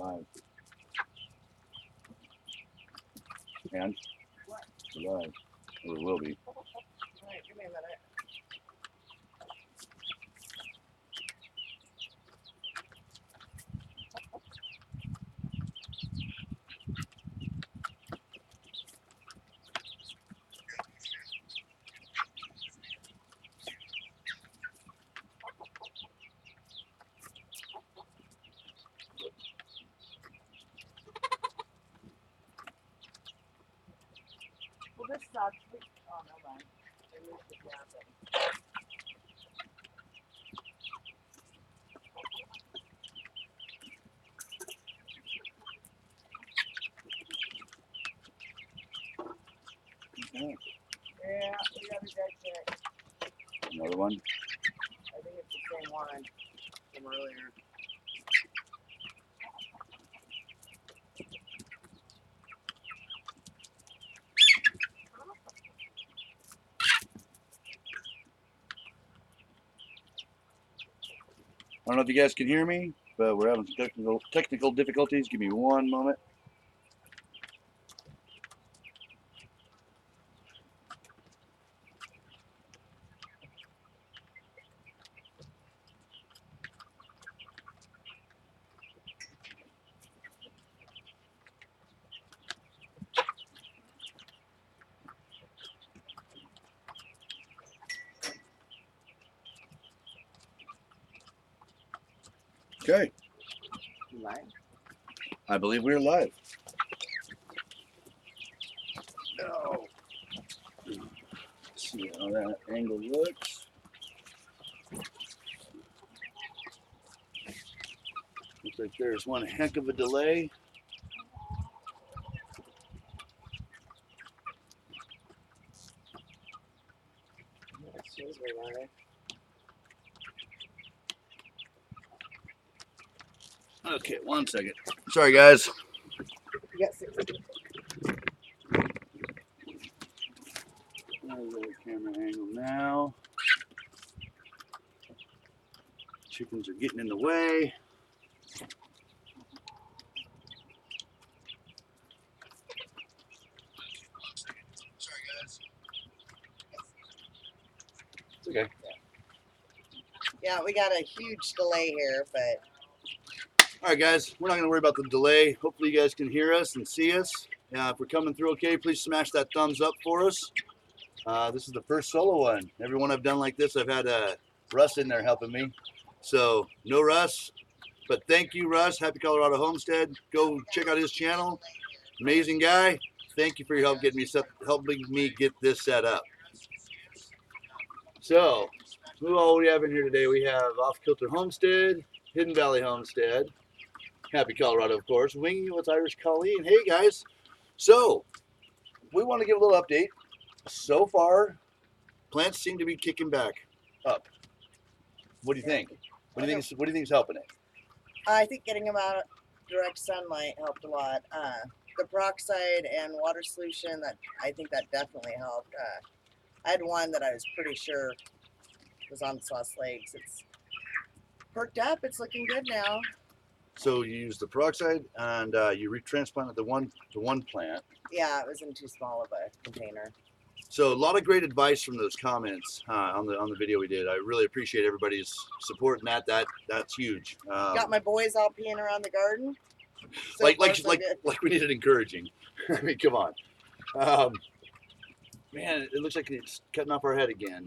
Live. And we're live. Or we will be. Alright, give me a minute. Well, this sucks. Oh, no, man. They moved the cabin. Okay. Yeah, we got a dead chick. Another one. I think it's the same one from earlier. I don't know if you guys can hear me, but we're having some technical difficulties. Give me one moment. Okay. Live. I believe we're live. No. Let's see how that angle looks. Looks like there's one heck of a delay. It shows we're live. Okay, one second. Sorry, guys. You got 6. There's the camera angle now. Chickens are getting in the way. Sorry, guys. It's okay. Yeah, we got a huge delay here, but All right, guys. We're not going to worry about the delay. Hopefully, you guys can hear us and see us. If we're coming through okay, please smash that thumbs up for us. This is the first solo one. Every one I've done like this, I've had Russ in there helping me. So, no Russ. But thank you, Russ. Happy Colorado Homestead. Go check out his channel. Amazing guy. Thank you for your help helping me get this set up. So, who all we have in here today? We have Off Kilter Homestead, Hidden Valley Homestead, Happy Colorado, of course, Winging It with Irish Colleen. Hey, guys. So, we want to give a little update. So far, plants seem to be kicking back up. What do you think? What do you think is helping it? I think getting them out of direct sunlight helped a lot. The peroxide and water solution, I think that definitely helped. I had one that I was pretty sure was on its last legs. It's perked up. It's looking good now. So you used the peroxide and you retransplanted the one plant. Yeah, it was in too small of a container. So a lot of great advice from those comments on the video we did. I really appreciate everybody's support in that's huge. Got my boys out peeing around the garden. So like we needed encouraging. I mean, come on. Man, it looks like it's cutting off our head again.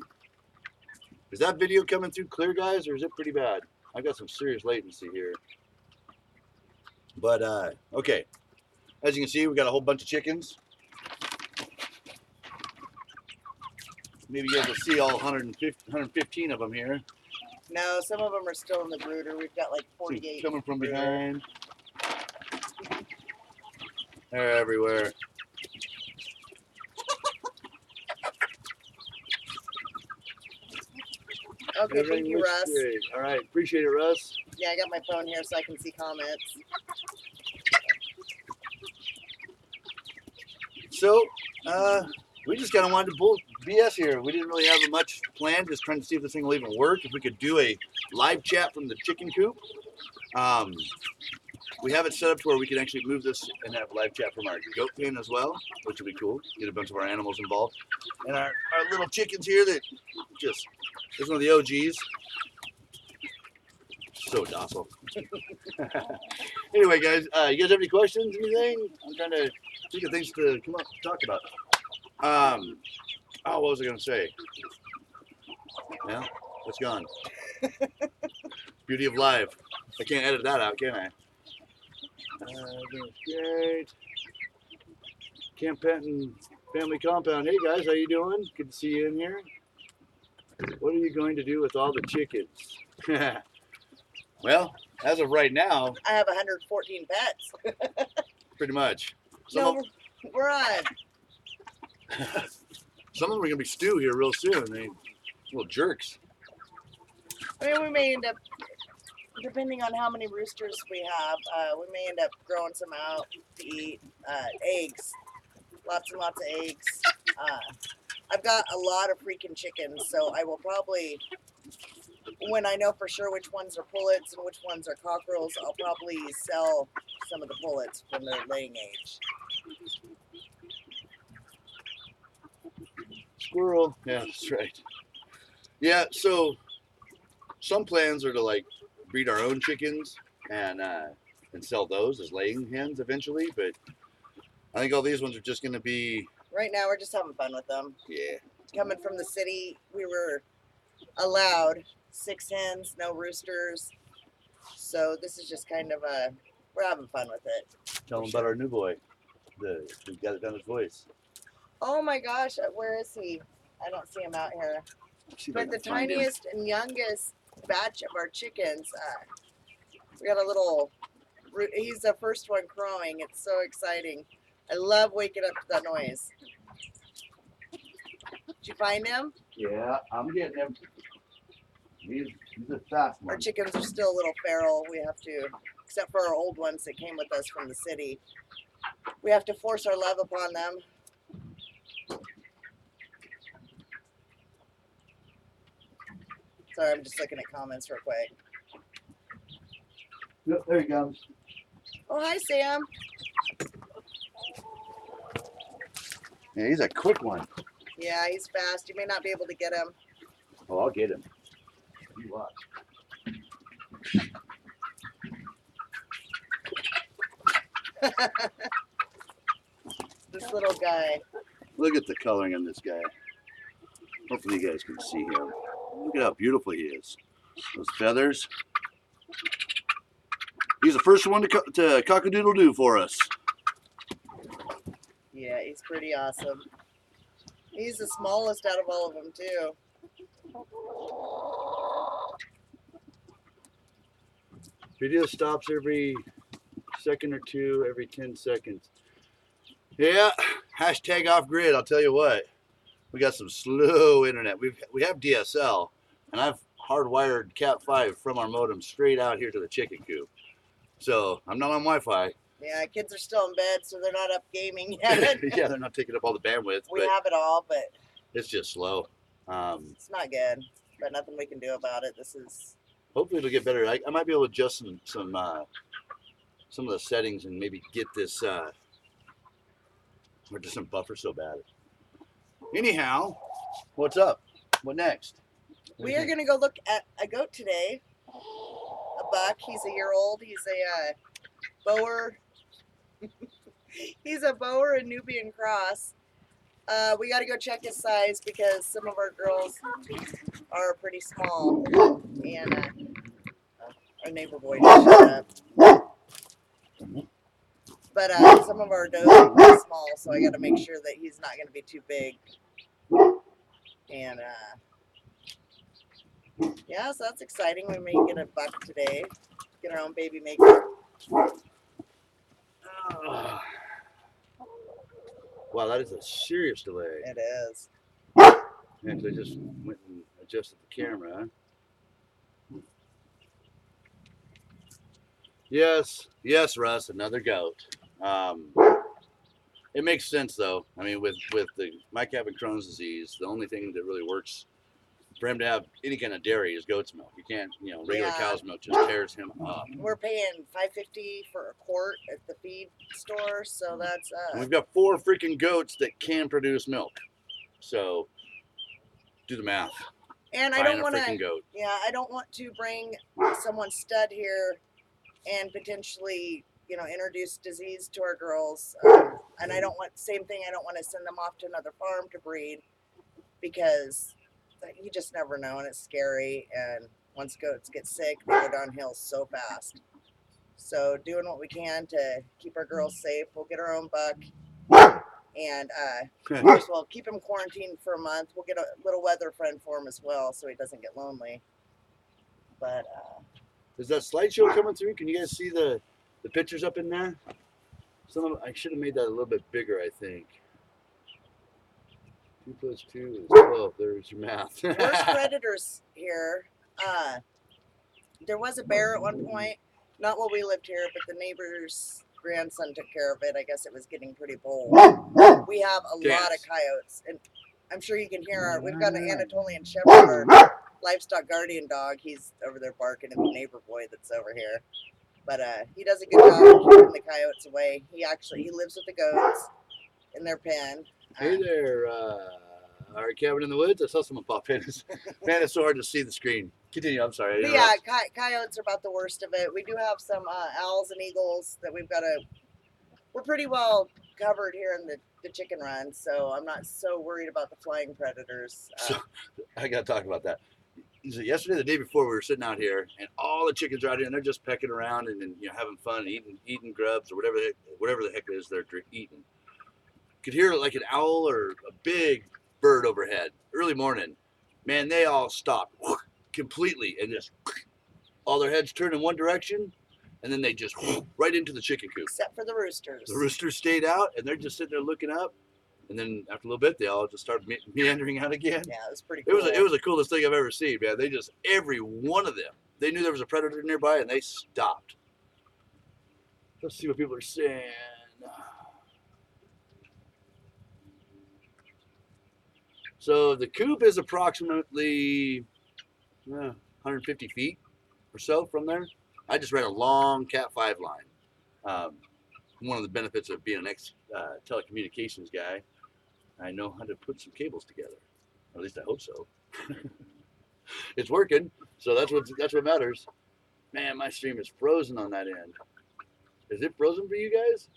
Is that video coming through clear, guys, or is it pretty bad? I got some serious latency here. But okay, as you can see, we got a whole bunch of chickens. Maybe you guys will see all 115 of them here. No, some of them are still in the brooder. We've got like 48 coming from behind. They're everywhere. Okay, thank you, Russ. Great. All right, appreciate it, Russ. Yeah, I got my phone here so I can see comments. So, we just kind of wanted to bull BS here. We didn't really have much planned, just trying to see if this thing will even work. If we could do a live chat from the chicken coop. We have it set up to where we can actually move this and have live chat from our goat pen as well, which would be cool. Get a bunch of our animals involved. And our little chickens here that just, this is one of the OGs. So docile. Anyway, guys, you guys have any questions, anything? I'm trying to think of things to come up to talk about. Oh, what was I going to say? Yeah, it's gone. Beauty of live. I can't edit that out, can I? Great. Camp Penton Family Compound. Hey guys, how you doing? Good to see you in here. What are you going to do with all the chickens? Well, as of right now, I have 114 pets. pretty much. No, we're on. Some of them are gonna be stew here real soon. They little jerks. I mean, we may end up, depending on how many roosters we have, we may end up growing some out to eat. Eggs, lots and lots of eggs. I've got a lot of freaking chickens, so I will probably, when I know for sure which ones are pullets and which ones are cockerels, I'll probably sell some of the pullets from their laying age. Squirrel. Yeah, that's right. Yeah, so some plans are to like breed our own chickens and sell those as laying hens eventually, but I think all these ones are just gonna be. Right now, we're just having fun with them. Yeah. Coming from the city, we were allowed 6 hens, no roosters. So this is just kind of we're having fun with it. Tell them about our new boy. We got it down his voice. Oh my gosh, where is he? I don't see him out here. But the tiniest and youngest batch of our chickens, we got a little, he's the first one crowing. It's so exciting. I love waking up to that noise. Did you find him? Yeah, I'm getting him. He's a fast one. Our chickens are still a little feral. We have to, except for our old ones that came with us from the city, we have to force our love upon them. Sorry, I'm just looking at comments real quick. Yep, there he comes. Oh, hi, Sam. Yeah, he's a quick one. Yeah, he's fast. You may not be able to get him. Oh, I'll get him. You watch. This little guy. Look at the coloring on this guy. Hopefully you guys can see him. Look at how beautiful he is. Those feathers. He's the first one to cock-a-doodle-doo for us. Yeah, he's pretty awesome. He's the smallest out of all of them, too. Video stops every second or two, every 10 seconds. Yeah, hashtag off grid. I'll tell you what, we got some slow internet. We have DSL, and I've hardwired Cat 5 from our modem straight out here to the chicken coop. So I'm not on Wi-Fi. Yeah, kids are still in bed, so they're not up gaming yet. Yeah, they're not taking up all the bandwidth. We have it all, but it's just slow. It's not good, but nothing we can do about it. This is. Hopefully it'll get better. I might be able to adjust some of the settings and maybe get this. Or just some buffer so bad. Anyhow, what's up? What next? We are going to go look at a goat today. A buck. He's a year old. He's a Boer. He's a Boer and Nubian cross. We got to go check his size because some of our girls are pretty small. And our neighbor boy just shut up. But some of our does are pretty small, so I got to make sure that he's not going to be too big. And yeah, so that's exciting. We may get a buck today. Get our own baby maker. Wow, that is a serious delay. It is. Yeah, 'cause I just went and adjusted the camera. Yes, Russ, another goat. It makes sense though. I mean, with my cat with Crohn's disease, the only thing that really works for him to have any kind of dairy is goat's milk. You can't, regular Yeah. cow's milk just tears him up. We're paying $5.50 for a quart at the feed store, so that's And we've got 4 freaking goats that can produce milk. So do the math. and I Buying don't a want to. freaking goat. Yeah, I don't want to bring someone's stud here and potentially, introduce disease to our girls. And I don't want same thing. I don't want to send them off to another farm to breed because you just never know, and it's scary. And once goats get sick, they go downhill so fast. So doing what we can to keep our girls safe. We'll get our own buck. And first of all, keep him quarantined for a month. We'll get a little weather friend for him as well, so he doesn't get lonely. But Is that slideshow coming through? Can you guys see the pictures up in there? I should have made that a little bit bigger, I think. 2 + 2 is 12. There's your math. Worst predators here. There was a bear at one point. Not while we lived here, but the neighbor's grandson took care of it. I guess it was getting pretty bold. We have a lot of coyotes, and I'm sure you can hear we've got an Anatolian Shepherd, our livestock guardian dog. He's over there barking at the neighbor boy that's over here. But he does a good job of keeping the coyotes away. He lives with the goats in their pen. Hey there, our cabin in the woods. I saw someone pop in. Man, it's so hard to see the screen. Continue. I'm sorry. But yeah, coyotes are about the worst of it. We do have some owls and eagles that we're pretty well covered here in the chicken run, so I'm not so worried about the flying predators. So I got to talk about that. Yesterday, the day before, we were sitting out here, and all the chickens are out here, and they're just pecking around and having fun, eating grubs or whatever the heck it is they're eating. Could hear like an owl or a big bird overhead. Early morning, man, they all stopped completely and just all their heads turned in one direction, and then they just right into the chicken coop. Except for the roosters. The roosters stayed out, and they're just sitting there looking up. And then after a little bit, they all just started meandering out again. Yeah, it was pretty cool. It was the coolest thing I've ever seen, man. Every one of them, they knew there was a predator nearby, and they stopped. Let's see what people are saying. So the coop is approximately 150 feet or so from there. I just ran a long Cat 5 line. One of the benefits of being an telecommunications guy, I know how to put some cables together. Or at least I hope so. It's working, so that's what matters. Man, my stream is frozen on that end. Is it frozen for you guys?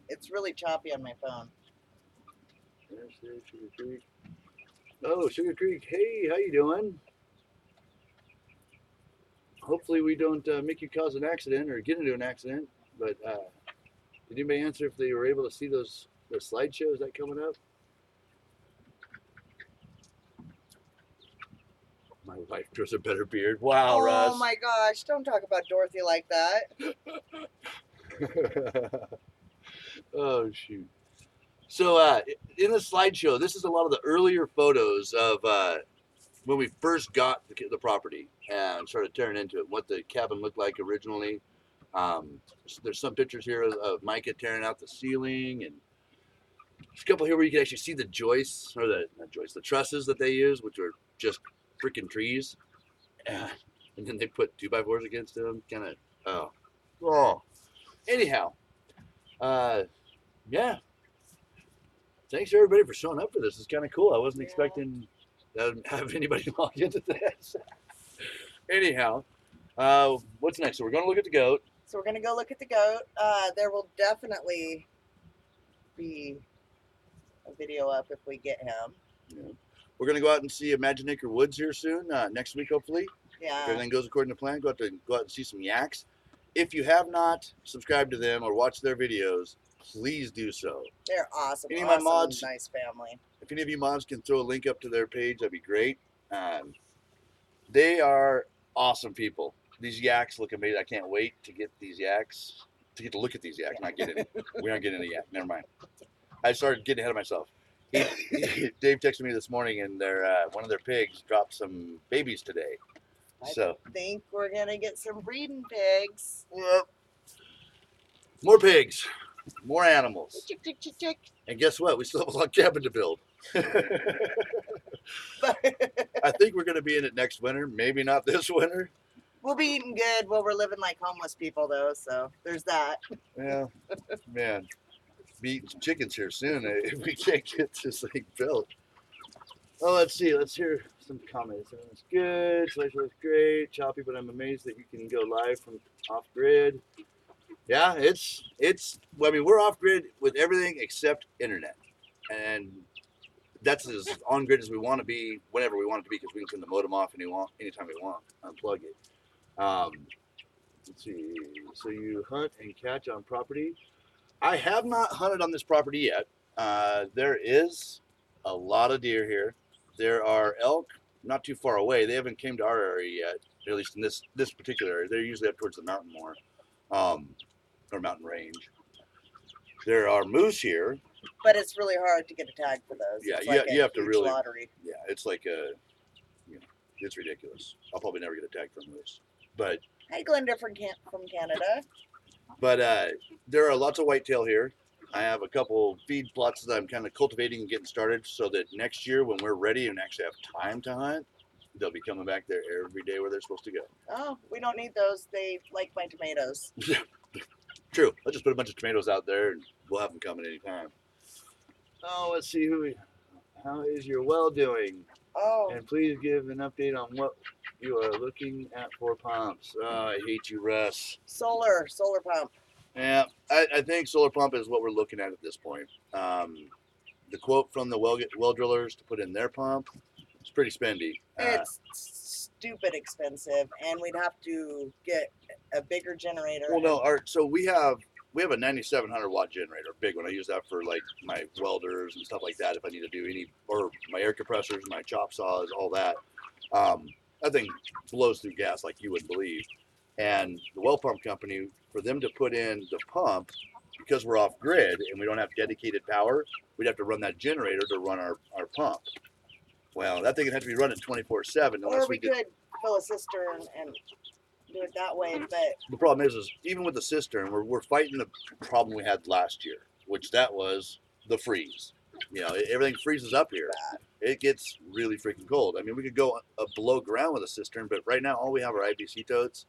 It's really choppy on my phone. Sugar Creek. Oh, Sugar Creek. Hey, how you doing? Hopefully we don't make you cause an accident or get into an accident. But did anybody answer if they were able to see those slideshows that coming up? My wife grows a better beard. Wow, oh, Russ. Oh my gosh, don't talk about Dorothy like that. Oh, shoot. So in the slideshow, this is a lot of the earlier photos of when we first got the property and started tearing into it, what the cabin looked like originally. There's some pictures here of Micah tearing out the ceiling, and there's a couple here where you can actually see the joists, or the trusses that they use, which are just freaking trees. And then they put 2x4s against them. Kind of, oh. Anyhow, yeah. Thanks everybody for showing up for this. It's kind of cool. I wasn't expecting to have anybody log into this. Anyhow, what's next? So we're going to look at the goat. So we're going to go look at the goat. There will definitely be a video up if we get him. Yeah. We're going to go out and see Imagineacre Woods here soon, next week hopefully. Yeah. If everything goes according to plan, go out and see some yaks. If you have not subscribed to them or watched their videos, please do so. They're awesome. Any of awesome, my mods, nice family. If any of you mods can throw a link up to their page, that'd be great. They are awesome people. These yaks look amazing. I can't wait to get these yaks, to look at these yaks. Not get any. We aren't getting any yak. Never mind. I started getting ahead of myself. Dave texted me this morning, and one of their pigs dropped some babies today. I think we're gonna get some breeding pigs. Well, more pigs, more animals. Chick, chick, chick, chick. And guess what? We still have a log cabin to build. I think we're gonna be in it next winter. Maybe not this winter. We'll be eating good while we're living like homeless people, though. So there's that. Yeah, man. Be eating some chickens here soon if we can't get this thing built. Oh, let's see. Let's hear some comments. Sounds good. Slash looks great. Choppy, but I'm amazed that you can go live from off grid. Yeah, it's. Well, I mean, we're off grid with everything except internet, and that's as on grid as we want to be whenever we want it to be because we can turn the modem off anytime we want, unplug it. Let's see. So you hunt and catch on property. I have not hunted on this property yet. There is a lot of deer here. There are elk not too far away. They haven't came to our area yet, at least in this particular area. They're usually up towards the mountain more, or mountain range. There are moose here. But it's really hard to get a tag for those. Yeah, it's like you a have to huge really. lottery. Yeah, it's like it's ridiculous. I'll probably never get a tag from moose, but Hi, Glenda from Canada. there are lots of whitetail here. I have a couple feed plots that I'm kind of cultivating and getting started so that next year when we're ready and actually have time to hunt, they'll be coming back there every day where they're supposed to go. Oh, we don't need those. They like my tomatoes. True. I'll just put a bunch of tomatoes out there and we'll have them coming anytime. Oh, let's see how is your well doing? Oh, And please give an update on what you are looking at for pumps. Oh, I hate you, Russ. solar pump. Yeah, I think solar pump is what we're looking at this point. The quote from the well drillers to put in their pump is pretty spendy. It's stupid expensive, and we'd have to get a bigger generator. Well, no, so we have a 9700 watt generator, big one. I use that for like my welders and stuff like that. If I need to do or my air compressors, my chop saws, all that. That thing blows through gas like you wouldn't believe. And the well pump company, for them to put in the pump, because we're off grid and we don't have dedicated power, we'd have to run that generator to run our pump. Well, that thing would have to be running 24/7 or we could fill a cistern and do it that way. But the problem is even with the cistern, we're fighting the problem we had last year, which that was the freeze. You know, everything freezes up here. It gets really freaking cold. I mean, we could go below ground with a cistern, but right now all we have are IBC totes.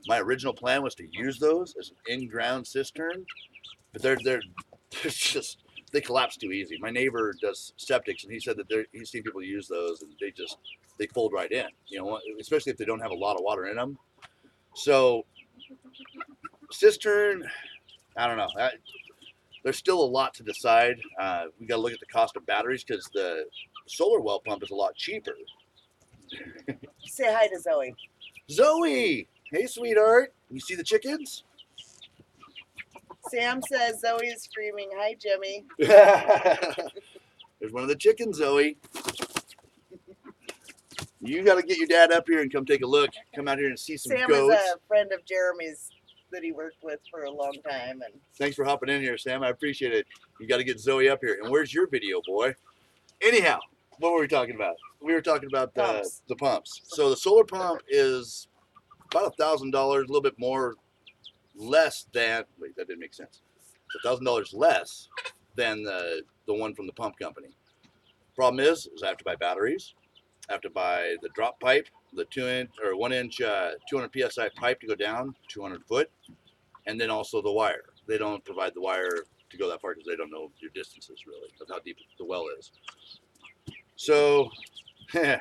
My original plan was to use those as an in-ground cistern, but they're just they collapse too easy. My neighbor does septics, and he said that he's seen people use those, and they fold right in. You know, especially if they don't have a lot of water in them. So cistern, I don't know. There's still a lot to decide. We got to look at the cost of batteries because the solar well pump is a lot cheaper. say hi to Zoe. Zoe, hey sweetheart, you see the chickens? Sam says Zoe is screaming, "Hi, Jimmy." There's one of the chickens, Zoe. You got to get your dad up here and come take a look. Come out here and see some Sam goats. is a friend of Jeremy's that he worked with for a long time, and Thanks for hopping in here, Sam. I appreciate it. You got to get Zoe up here. And where's your video, boy? Anyhow, what were we talking about? We were talking about the pumps. So the solar pump is about $1,000, a little bit more, less than. Wait, that didn't make sense. $1,000 less than the one from the pump company. Problem is I have to buy batteries. I have to buy the drop pipe, the 2-inch or 1-inch 200 psi pipe to go down 200 foot, and then also the wire. They don't provide the wire to go that far because they don't know your distances really of how deep the well is. So the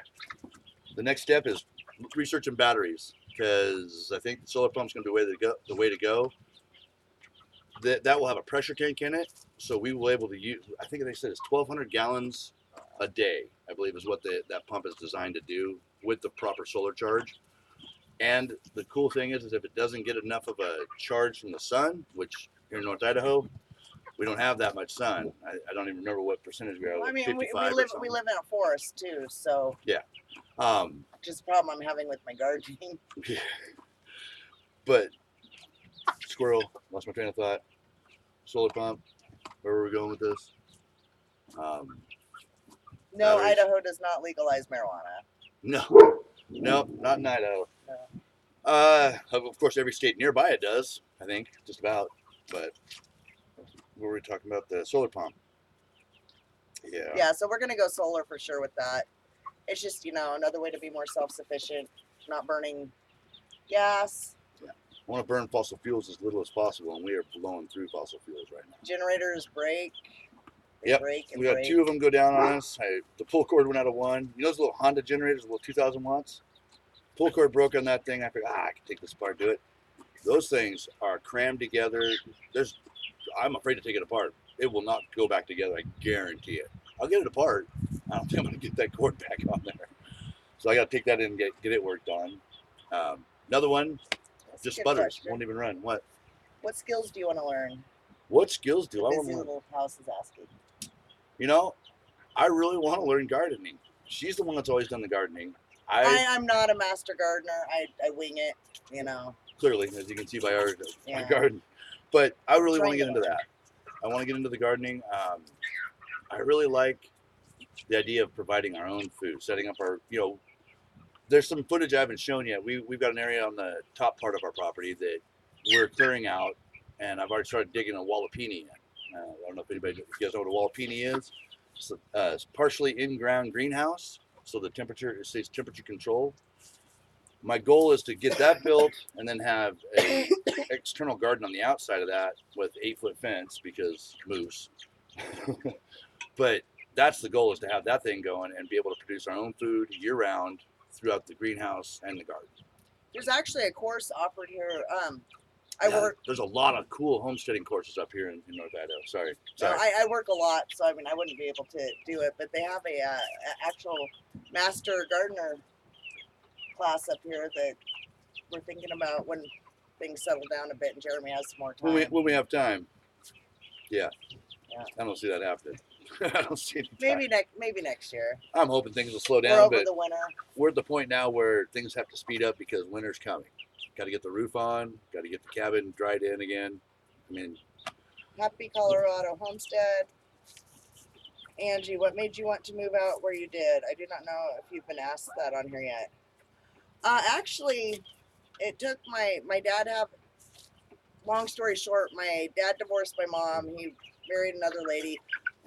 next step is researching batteries because I think the solar pump's going to be the way to go. That will have a pressure tank in it, so we will be able to use. I think they said it's 1,200 gallons a day, I believe, is what that pump is designed to do with the proper solar charge. And the cool thing is if it doesn't get enough of a charge from the sun, which here in North Idaho, we don't have that much sun. I don't even remember what percentage we are. I Like mean, 55 we live in a forest too, so yeah. Just a problem I'm having with my gardening. Yeah. But squirrel, lost my train of thought. Solar pump. Where were we going with this? No, batteries. Idaho does not legalize marijuana. No, not in Idaho. No. Of course, every state nearby it does. I think just about. But what were we talking about? The solar pump. Yeah. Yeah, so we're gonna go solar for sure with that. It's just, another way to be more self-sufficient, not burning gas. I want to burn fossil fuels as little as possible, and we are blowing through fossil fuels right now. Generators break. They Yep. break and We had break. 2 of them go down on us. The pull cord went out of one. You know those little Honda generators, little 2,000 watts? Pull cord broke on that thing. I figured, I can take this apart, do it. Those things are crammed together. I'm afraid to take it apart. It will not go back together. I guarantee it. I'll get it apart. I don't think I'm going to get that cord back on there. So I got to take that in and get it worked on. Another one, That's just a good sputters. question. Won't even run. What? What skills do you want to learn? What skills do The I want busy to learn? little house is asking. I really want to learn gardening. She's the one that's always done the gardening. I'm not a master gardener. I wing it, Clearly, as you can see by our Yeah. garden. But I really want Trying to to get into learn. that. I want to get into the gardening. I really like the idea of providing our own food, setting up our, there's some footage I haven't shown yet. We've got an area on the top part of our property that we're clearing out, and I've already started digging a wallapini in. I don't know if you guys know what a wallapini is. It's partially in-ground greenhouse, so the temperature stays temperature controlled. My goal is to get that built and then have a external garden on the outside of that with 8-foot fence because moose. But that's the goal, is to have that thing going and be able to produce our own food year round throughout the greenhouse and the garden. There's actually a course offered here. There's a lot of cool homesteading courses up here in North Idaho. Sorry. I work a lot, so I wouldn't be able to do it. But they have a actual master gardener class up here that we're thinking about when things settle down a bit and Jeremy has some more time. When we have time. Yeah. Yeah. I don't see that happening. I don't see it. Maybe next year. I'm hoping things will slow We're down, over but the winter. we're at the point now where things have to speed up because winter's coming. Got to get the roof on. Got to get the cabin dried in again. I mean, Happy Colorado Homestead. Angie, what made you want to move out where you did? I do not know if you've been asked that on here yet. Actually, it took my dad long story short, my dad divorced my mom. He married another lady.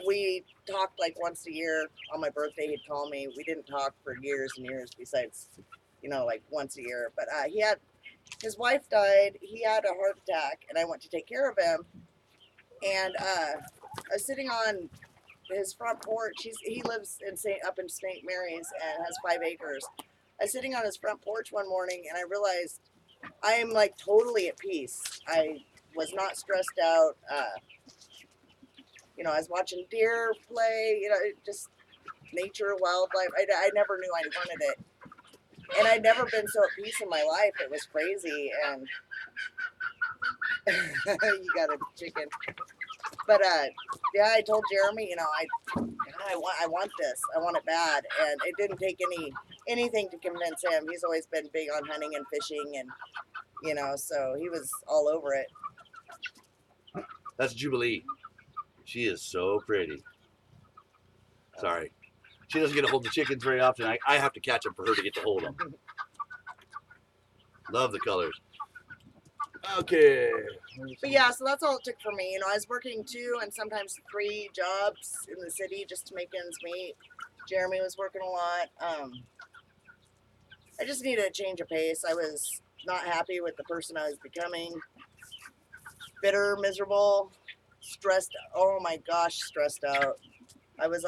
We talked like once a year. On my birthday, he'd call me. We didn't talk for years and years besides, like once a year. But his wife died. He had a heart attack, and I went to take care of him. And I was sitting on his front porch. He lives up in St. Mary's and has 5 acres. I was sitting on his front porch one morning, and I realized I am like totally at peace. I was not stressed out. I was watching deer play. Just nature, wildlife. I never knew I wanted it, and I'd never been so at peace in my life. It was crazy, and you got a chicken. But I told Jeremy, I want this. I want it bad, and it didn't take anything to convince him. He's always been big on hunting and fishing, and so he was all over it. that's Jubilee. She is so pretty. Sorry. She doesn't get to hold the chickens very often. I have to catch them for her to get to hold them. Love the colors. Okay. But yeah, so that's all it took for me. I was working 2 and sometimes 3 jobs in the city just to make ends meet. Jeremy was working a lot. I just needed a change of pace. I was not happy with the person I was becoming. Bitter, miserable, stressed. Oh my gosh, stressed out. I was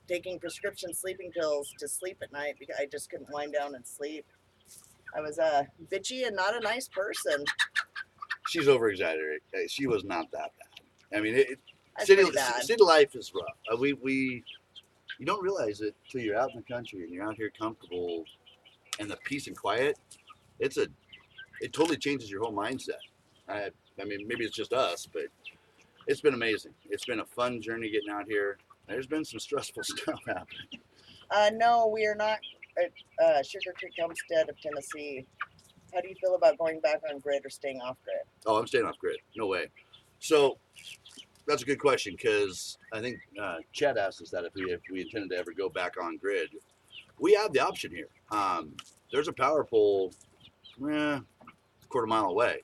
taking prescription sleeping pills to sleep at night because I just couldn't wind down and sleep. I was bitchy and not a nice person. She's over exaggerating. She was not that bad. I mean, City life is rough. You don't realize it till you're out in the country and you're out here comfortable, and the peace and quiet. It totally changes your whole mindset. I mean, maybe it's just us, but it's been amazing. It's been a fun journey getting out here. There's been some stressful stuff happening. No, we are not at Sugar Creek Homestead of Tennessee. How do you feel about going back on grid or staying off grid? Oh, I'm staying off grid. No way. So that's a good question, because I think Chad asked us that if we intended to ever go back on grid. We have the option here. There's a power pole a quarter mile away.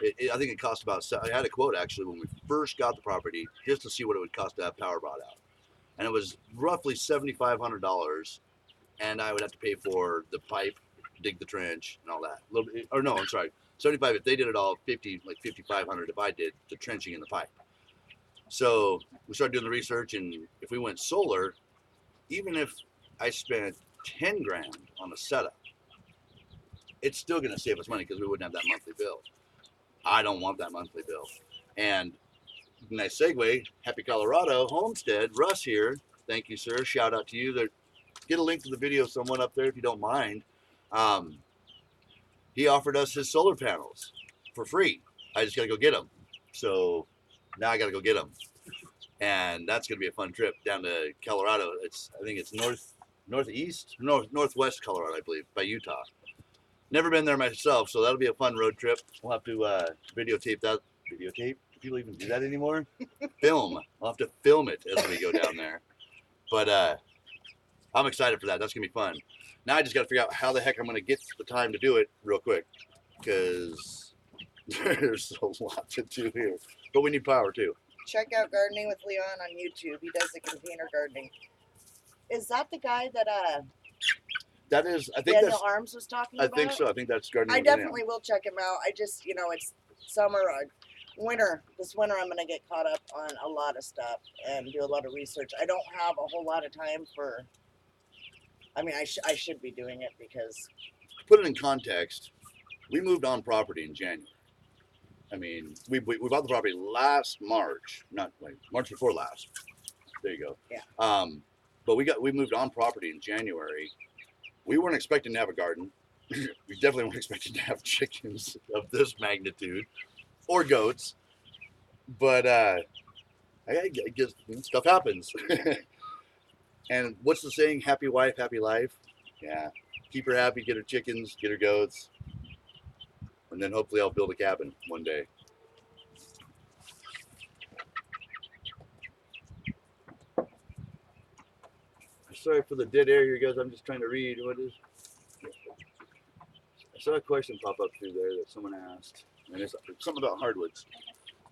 I think it cost about, I had a quote actually when we first got the property just to see what it would cost to have power brought out. and it was roughly $7,500, and I would have to pay for the pipe, dig the trench, and all that. A little bit, or no, I'm sorry, 75 if they did it all. 50, like 5,500 if I did the trenching in the pipe. So we started doing the research, and if we went solar, even if I spent 10 grand on a setup, it's still going to save us money because we wouldn't have that monthly bill. I don't want that monthly bill. And nice segue, happy Colorado, Homestead, Russ here. Thank you, sir. Shout out to you. There, get a link to the video, someone up there, if you don't mind. He offered us his solar panels for free. I just got to go get them. So now I got to go get them. And that's going to be a fun trip down to Colorado. I think it's northwest Colorado, I believe, by Utah. Never been there myself, so that'll be a fun road trip. We'll have to videotape that. Videotape? Do people even do that anymore? Film. I'll have to film it as we go down there. But I'm excited for that. That's going to be fun. Now I just got to figure out how the heck I'm going to get the time to do it real quick, because there's a lot to do here. But we need power too. Check out Gardening with Leon on YouTube. He does the container gardening. Is that the guy that That is, I think Daniel that's. Arms was talking I about? think so. I think that's gardening. I with Leon. definitely will check him out. I just, it's summer, winter. This winter, I'm gonna get caught up on a lot of stuff and do a lot of research. I don't have a whole lot of time for. I mean, I should be doing it because. To put it in context, we moved on property in January. I mean, we bought the property last March, not like March before last. There you go. Yeah. But we moved on property in January. We weren't expecting to have a garden. We definitely weren't expecting to have chickens of this magnitude, or goats. But I guess stuff happens. And what's the saying? Happy wife, happy life. Yeah. Keep her happy, get her chickens, get her goats. And then hopefully I'll build a cabin one day. Sorry for the dead air here, guys. I'm just trying to read. What is? I saw a question pop up through there that someone asked, and it's something about hardwoods.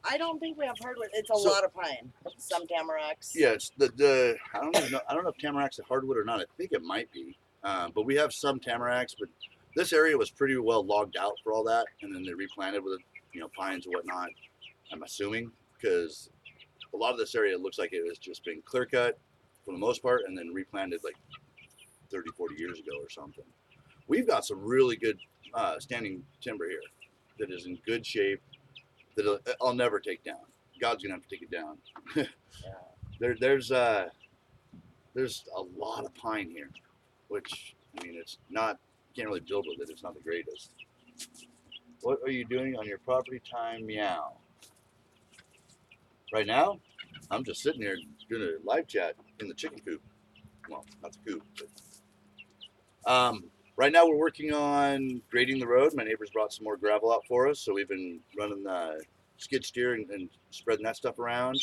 I don't think we have hardwood. It's a So- lot of pine. Some tamaracks. Yeah, it's the I don't even know. I don't know if tamarac's a hardwood or not. I think it might be, but we have some tamaracks. But this area was pretty well logged out for all that, and then they replanted with pines and whatnot. I'm assuming because a lot of this area looks like it has just been clear cut for the most part, and then replanted like 30, 40 years ago or something. We've got some really good standing timber here that is in good shape that I'll never take down. God's gonna have to take it down. Yeah. There's a lot of pine here, which I mean it's not, you can't really build with it. It's not the greatest. What are you doing on your property time? Meow. Right now, I'm just sitting here doing a live chat in the chicken coop. Well, not the coop, but right now we're working on grading the road. My neighbors brought some more gravel out for us, so we've been running the skid steer and spreading that stuff around.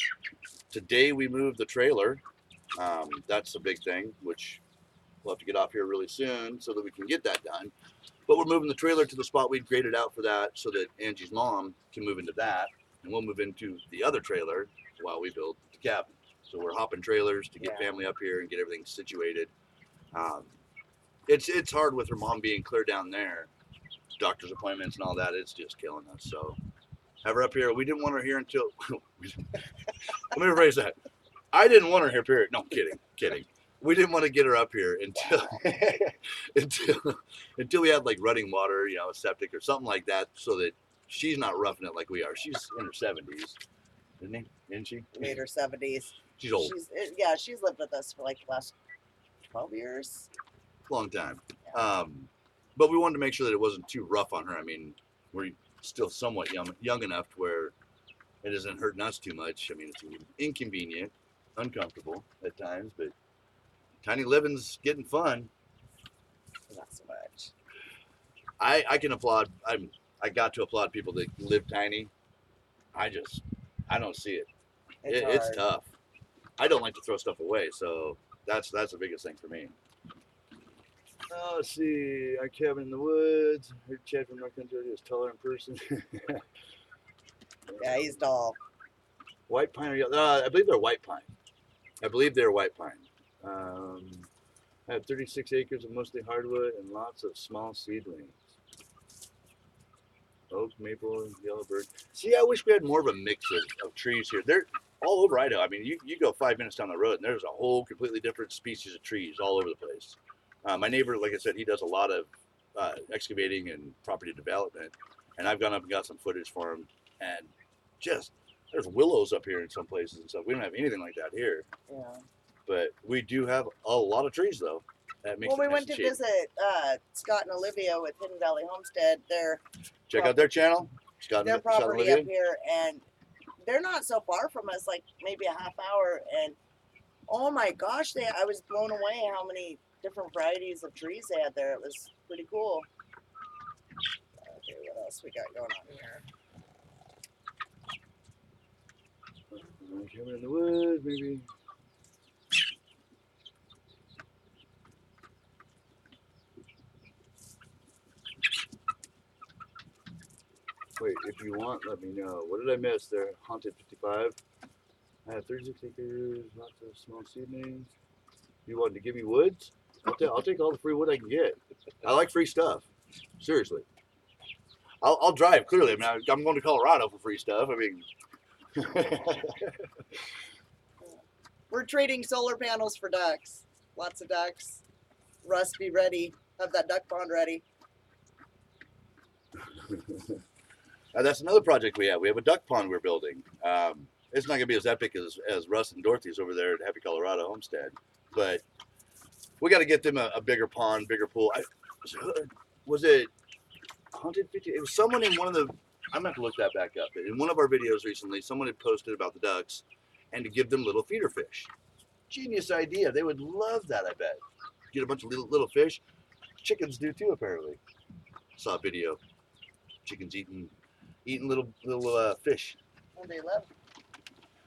Today we moved the trailer. That's a big thing, which we'll have to get off here really soon so that we can get that done. But we're moving the trailer to the spot we'd graded out for that so that Angie's mom can move into that, and we'll move into the other trailer while we build the cabin. So we're hopping trailers to get family up here and get everything situated. It's hard with her mom being clear down there, doctor's appointments and all that. It's just killing us. So have her up here. We didn't want her here until. Let me rephrase that. I didn't want her here. Period. No, kidding. We didn't want to get her up here until we had like running water, a septic or something like that, so that she's not roughing it like we are. She's in her 70s, isn't she? Made her 70s. She's old. She's lived with us for like the last 12 years. Long time. But we wanted to make sure that it wasn't too rough on her. I mean, we're still somewhat young enough to where it isn't hurting us too much. I mean, it's inconvenient, uncomfortable at times, but tiny living's getting fun. Not so much. I can applaud. I got to applaud people that live tiny. I don't see it. It's tough. I don't like to throw stuff away, so that's the biggest thing for me. Let's see. Our cabin in the woods. Heard Chad from North Country is taller in person. Yeah, he's tall. White pine or yellow? I believe they're white pine. I believe they're white pine. I have 36 acres of mostly hardwood and lots of small seedlings. Oak, maple, yellowbird. See, I wish we had more of a mix of trees here. They're all over Idaho. I mean, you go 5 minutes down the road and there's a whole completely different species of trees all over the place. My neighbor, like I said, he does a lot of excavating and property development, and I've gone up and got some footage for him, and just there's willows up here in some places and stuff. We don't have anything like that here, Yeah. but we do have a lot of trees though. That makes Well, we it nice went and to shady. visit Scott and Olivia with Hidden Valley Homestead. Check out their channel. Their Scott and property Olivia. up here, and they're not so far from us, like maybe a half hour. And oh my gosh, I was blown away how many different varieties of trees they had there. It was pretty cool. Okay, what else we got going on here? Cabin in the woods, maybe. Wait, if you want, let me know. What did I miss there? Haunted 55. I have 36 acres, lots of small seedlings. You wanted to give me woods? I'll take all the free wood I can get. I like free stuff. Seriously. I'll drive, clearly. I mean, I'm going to Colorado for free stuff. I mean, We're trading solar panels for ducks. Lots of ducks. Russ, be ready. Have that duck pond ready. that's another project we have. We have a duck pond we're building. It's not going to be as epic as Russ and Dorothy's over there at Happy Colorado Homestead, but we got to get them a bigger pond, bigger pool. Was it Haunted 50? It was someone in one of the. I'm going to have to look that back up. In one of our videos recently, someone had posted about the ducks and to give them little feeder fish. Genius idea. They would love that, I bet. Get a bunch of little fish. Chickens do too, apparently. Saw a video. Chickens eating little fish. Oh, they love.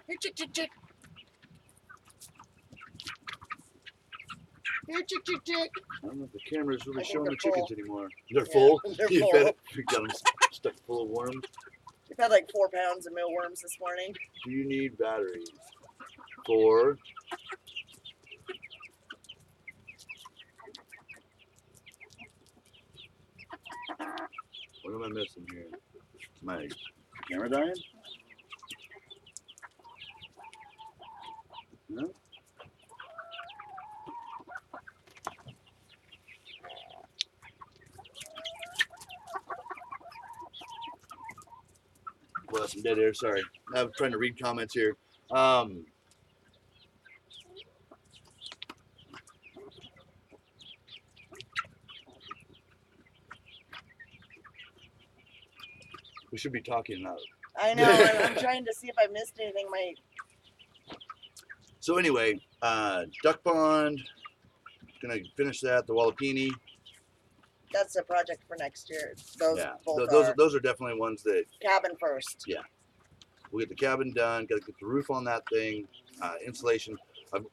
Here, chick, chick, chick. Here, chick, chick, chick. I don't know if the camera's really I think showing the they're chickens full. anymore. They're Yeah, full? they're You full. fed it? You got them stuck full of worms? We've had like 4 pounds of mealworms this morning. Do you need batteries? For what am I missing here? Is my camera dying? No? Well, that's some dead air. Sorry. I'm trying to read comments here. We should be talking now. I know. I'm trying to see if I missed anything. So anyway, duck pond. Gonna finish that. The Wallapini. That's a project for next year. Those Yeah, both those are definitely ones that cabin first. we'll get the cabin done. Got to get the roof on that thing. Insulation.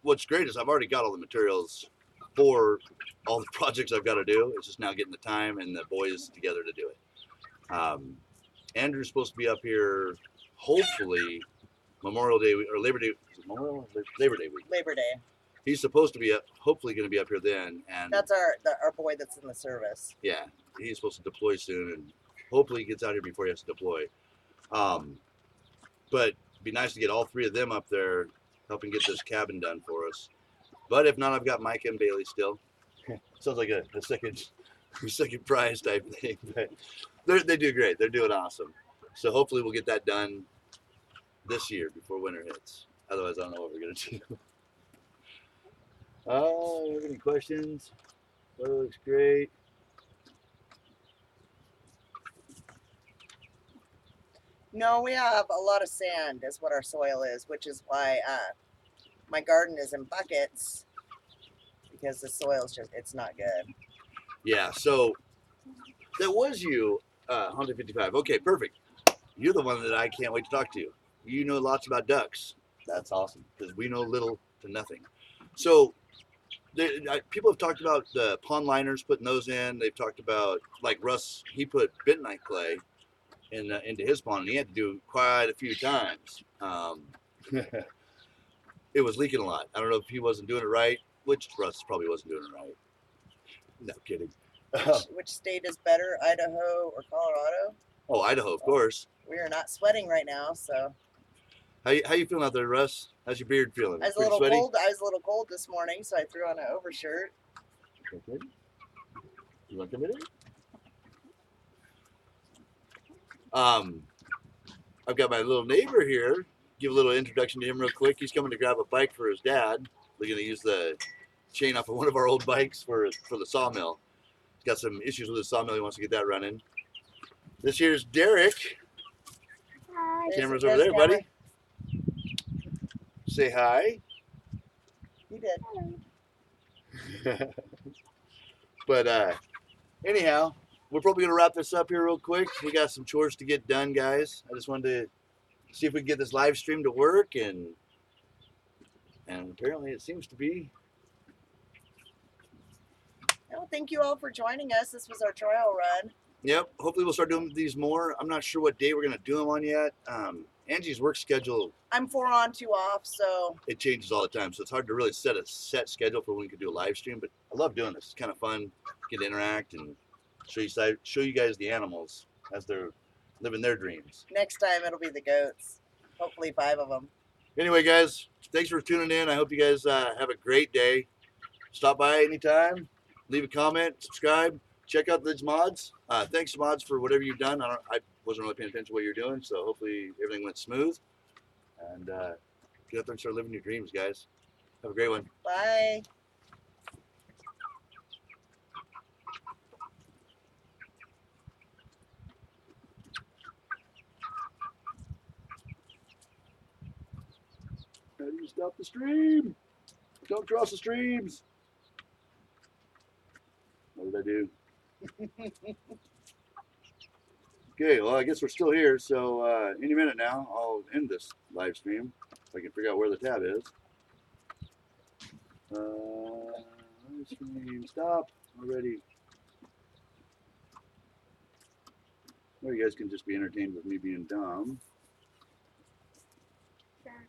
What's great is I've already got all the materials for all the projects I've got to do. It's just now getting the time and the boys together to do it. Andrew's supposed to be up here, hopefully, Memorial Day or Labor Day. Is it Memorial Labor Day week. Labor Day. He's supposed to be hopefully going to be up here then. And That's our boy that's in the service. yeah, he's supposed to deploy soon, and hopefully he gets out here before he has to deploy. But it'd be nice to get all 3 of them up there helping get this cabin done for us. But if not, I've got Mike and Bailey still. Sounds like a second prize type thing, but they do great. They're doing awesome. So hopefully we'll get that done this year before winter hits. Otherwise, I don't know what we're gonna do. Oh, have any questions? That looks great. No, we have a lot of sand is what our soil is, which is why my garden is in buckets because the soil's it's not good. Yeah, so that was you, 155. Okay, perfect. You're the one that I can't wait to talk to. You know lots about ducks. That's awesome because we know little to nothing. So people have talked about the pond liners, putting those in. They've talked about, like Russ, he put bentonite clay into his pond, and he had to do quite a few times. it was leaking a lot. I don't know if he wasn't doing it right, which Russ probably wasn't doing it right. No kidding. Which state is better, Idaho or Colorado? Oh, Idaho, of course. We are not sweating right now, so How you feeling out there, Russ? How's your beard feeling? I was a Pretty little sweaty? cold. I was a little cold this morning, so I threw on an overshirt. Okay. You want to come in? I've got my little neighbor here. Give a little introduction to him real quick. He's coming to grab a bike for his dad. We're going to use the chain off of one of our old bikes for the sawmill. He's got some issues with the sawmill. He wants to get that running. This here's Derek. Hi. Camera's There's over there, camera. buddy. Say hi. He did. But anyhow, we're probably going to wrap this up here real quick. We got some chores to get done, guys. I just wanted to see if we can get this live stream to work, and apparently it seems to be. Well, thank you all for joining us. This was our trial run. Yep. Hopefully we'll start doing these more. I'm not sure what day we're going to do them on yet. Angie's work schedule, I'm 4 on, 2 off, so it changes all the time, so it's hard to really set a set schedule for when we can do a live stream. But I love doing this. It's kind of fun. Get to interact and show you guys the animals as they're living their dreams. next time it'll be the goats. Hopefully 5 of them. Anyway, guys, thanks for tuning in. I hope you guys have a great day. Stop by anytime. Leave a comment. Subscribe. Check out these mods. Thanks, mods, for whatever you've done. I wasn't really paying attention to what you're doing, so hopefully everything went smooth. And get out there and start living your dreams, guys. Have a great one. Bye. How do you stop the stream? Don't cross the streams. What did I do? Okay, well, I guess we're still here, so any minute now, I'll end this live stream if I can figure out where the tab is. Live stream, stop already. Or you guys can just be entertained with me being dumb. Sure.